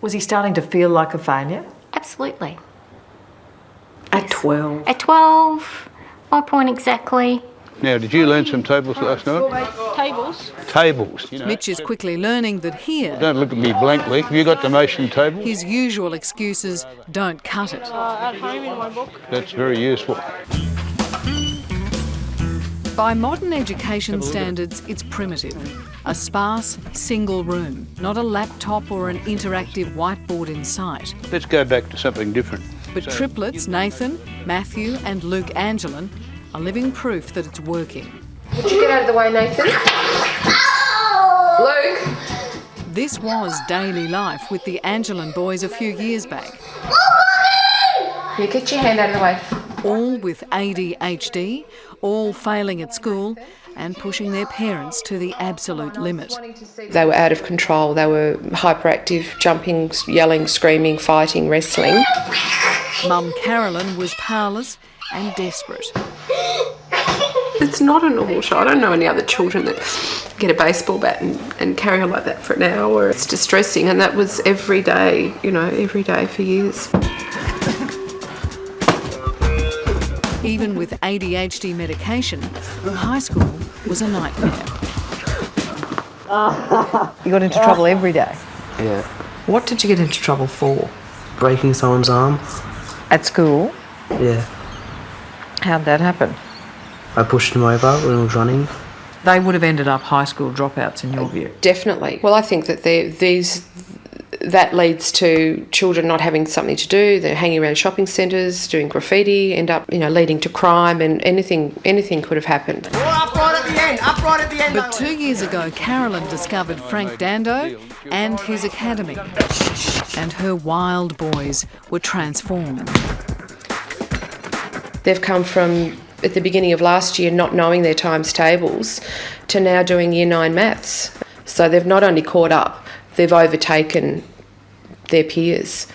Was he starting to feel like a failure? Absolutely. At 12? At 12, my point exactly. Now, did you learn some tables last night? Tables? Tables, you know. Mitch is quickly learning that here, Don't look at me blankly. Have you got the motion table? his usual excuses don't cut it. At home in my book. That's very useful. By modern education standards, it's primitive. A sparse, single room, not a laptop or an interactive whiteboard in sight. Let's go back to something different. But triplets, Nathan, Matthew and Luke Angelin, are living proof that it's working. Would you get out of the way, Nathan? Luke? This was daily life with the Angelin boys a few years back. You get your hand out of the way. All with ADHD, all failing at school and pushing their parents to the absolute limit. They were out of control. They were hyperactive, jumping, yelling, screaming, fighting, wrestling. Mum Carolyn was powerless and desperate. It's not a normal show. I don't know any other children that get a baseball bat and carry on like that for an hour. It's distressing, and that was every day, every day for years. Even with ADHD medication, high school was a nightmare. You got into trouble every day? Yeah. What did you get into trouble for? Breaking someone's arm. At school? Yeah. How'd that happen? I pushed him over when I was running. They would have ended up high school dropouts in your view? Definitely. Well, I think that that leads to children not having something to do. They're hanging around shopping centres, doing graffiti, end up, leading to crime, and anything could have happened. But 2 years ago, Carolyn discovered Frank Dando and his academy, and her wild boys were transformed. They've come from, at the beginning of last year, not knowing their times tables, to now doing Year 9 maths. So they've not only caught up, they've overtaken their peers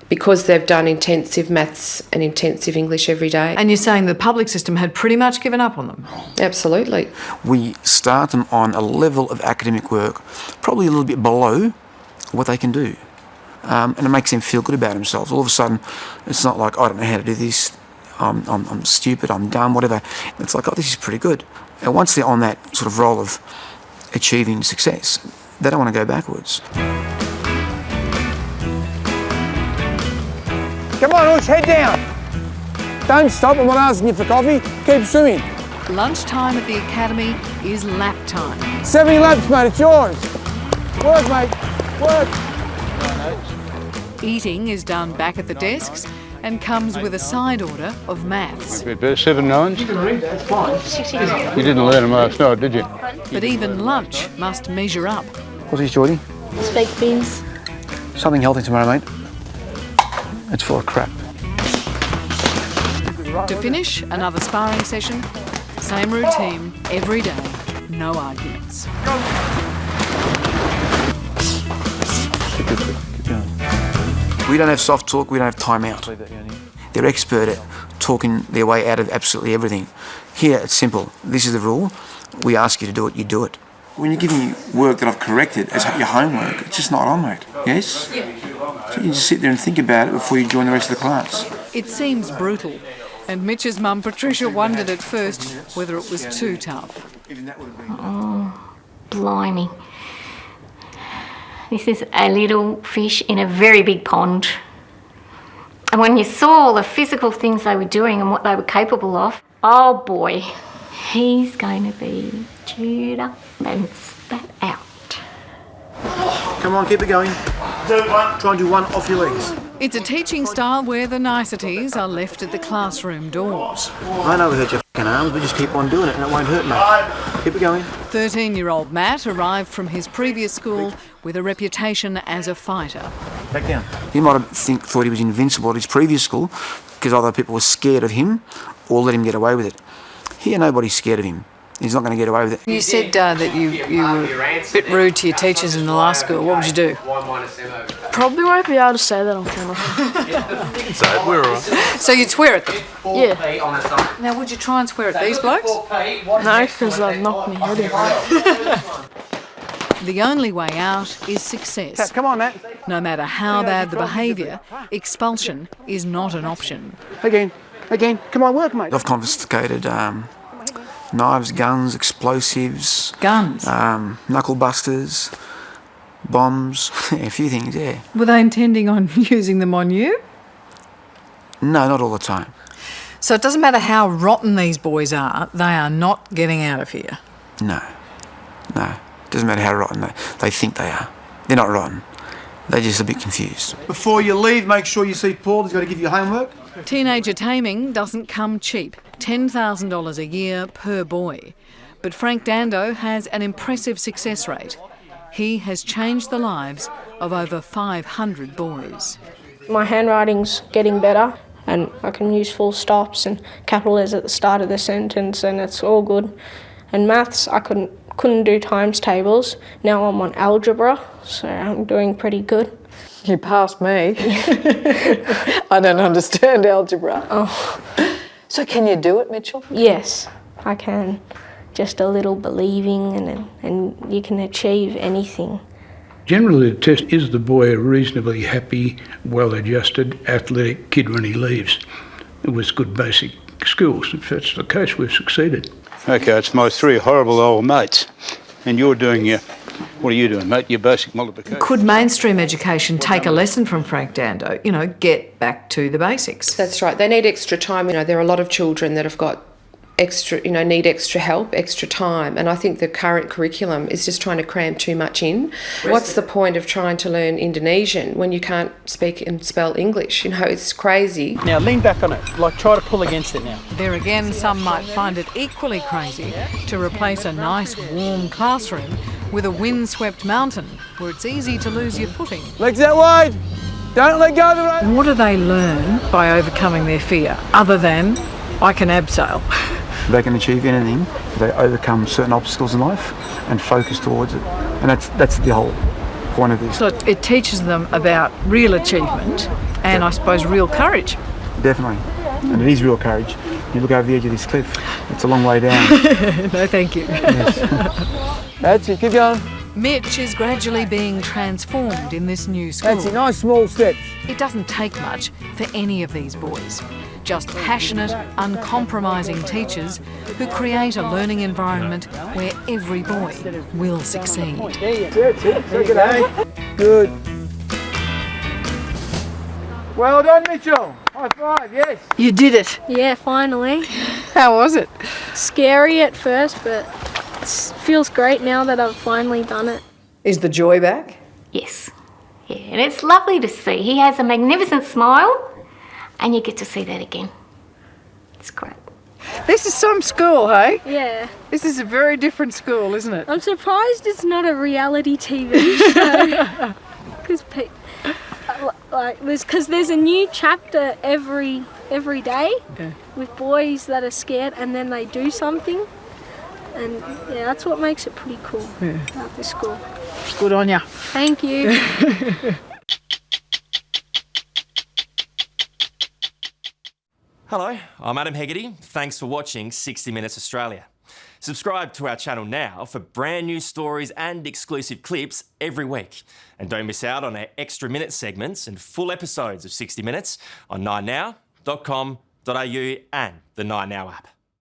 because they've done intensive maths and intensive English every day. And you're saying the public system had pretty much given up on them? Absolutely. We start them on a level of academic work probably a little bit below what they can do. And it makes them feel good about themselves. All of a sudden, it's not like, I don't know how to do this, I'm stupid, I'm dumb, whatever. It's like, oh, this is pretty good. And once they're on that sort of roll of achieving success, they don't want to go backwards. Come on, Ush, head down. Don't stop, I'm not asking you for coffee. Keep swimming. Lunchtime at the academy is lap time. 70 laps, mate, it's yours. Work, mate, work. Eating is done back at the desks and comes with a side order of maths. 7 9s? You can read that, it's fine. You didn't learn them last night, did you? But even lunch must measure up. What's this, Geordie? Baked beans. Something healthy tomorrow, mate. It's full of crap. To finish, another sparring session. Same routine, every day, no arguments. We don't have soft talk, we don't have time out. They're expert at talking their way out of absolutely everything. Here, it's simple. This is the rule. We ask you to do it, you do it. When you're giving me work that I've corrected as your homework, it's just not on, mate. Yes? Yeah. So you just sit there and think about it before you join the rest of the class. It seems brutal, and Mitch's mum, Patricia, wondered at first whether it was too tough. Oh, blimey. This is a little fish in a very big pond. And when you saw all the physical things they were doing and what they were capable of, oh boy, he's going to be chewed up and spat out. Come on, keep it going. Try and do one off your legs. It's a teaching style where the niceties are left at the classroom doors. I know we hurt your f***ing arms, but just keep on doing it and it won't hurt, mate. Keep it going. 13-year-old Matt arrived from his previous school with a reputation as a fighter. Back down. He might have thought he was invincible at his previous school because other people were scared of him or let him get away with it. Here, nobody's scared of him. He's not going to get away with it. You said that you were a bit rude to your teachers in the last school. What would you do? Probably won't be able to say that on camera. So you'd swear at them? Yeah. Now, would you try and swear at these blokes? No, because they'll knock me head in. The only way out is success. Come on, Matt. No matter how bad the behaviour, expulsion is not an option. Again. Come on, work, mate. I've confiscated knives, guns, explosives. Guns? Knuckle busters, bombs, a few things, yeah. Were they intending on using them on you? No, not all the time. So it doesn't matter how rotten these boys are, they are not getting out of here. No. Doesn't matter how rotten they think they are. They're not rotten. They're just a bit confused. Before you leave, make sure you see Paul. He's got to give you homework. Teenager taming doesn't come cheap. $10,000 a year per boy. But Frank Dando has an impressive success rate. He has changed the lives of over 500 boys. My handwriting's getting better and I can use full stops and capital letters at the start of the sentence and it's all good. And maths, I couldn't do times tables. Now I'm on algebra, so I'm doing pretty good. You passed me. I don't understand algebra. Oh. So can you do it, Mitchell? Yes, I can. Just a little believing and you can achieve anything. Generally, the test is the boy a reasonably happy, well-adjusted, athletic kid when he leaves with good basic skills. If that's the case, we've succeeded. Okay, it's my three horrible old mates. And you're doing what are you doing, mate? Your basic multiplication. Could mainstream education take a lesson from Frank Dando? Get back to the basics. That's right. They need extra time. There are a lot of children that have got extra, need extra help, extra time. And I think the current curriculum is just trying to cram too much in. What's the point of trying to learn Indonesian when you can't speak and spell English? It's crazy. Now lean back on it, try to pull against it now. There again, some might find it equally crazy to replace a nice warm classroom with a windswept mountain where it's easy to lose your footing. Legs out wide. Don't let go of the rope. What do they learn by overcoming their fear, other than I can abseil? They can achieve anything if they overcome certain obstacles in life and focus towards it. And that's the whole point of this. So it teaches them about real achievement and I suppose real courage. Definitely. And it is real courage. You look over the edge of this cliff, it's a long way down. No, thank you. Yes. That's it, keep going. Mitch is gradually being transformed in this new school. That's it, nice small steps. It doesn't take much for any of these boys. Just passionate, uncompromising teachers who create a learning environment where every boy will succeed. Good. Well done, Mitchell. High five, yes. You did it. Yeah, finally. How was it? Scary at first, but it feels great now that I've finally done it. Is the joy back? Yes. Yeah, and it's lovely to see. He has a magnificent smile and you get to see that again. It's great. This is some school, hey? Yeah. This is a very different school, isn't it? I'm surprised it's not a reality TV show. Because there's a new chapter every day with boys that are scared and then they do something. And yeah, that's what makes it pretty cool about this school. Good on ya. Thank you. Hello, I'm Adam Hegarty. Thanks for watching 60 Minutes Australia. Subscribe to our channel now for brand new stories and exclusive clips every week. And don't miss out on our extra minute segments and full episodes of 60 Minutes on 9now.com.au and the 9Now app.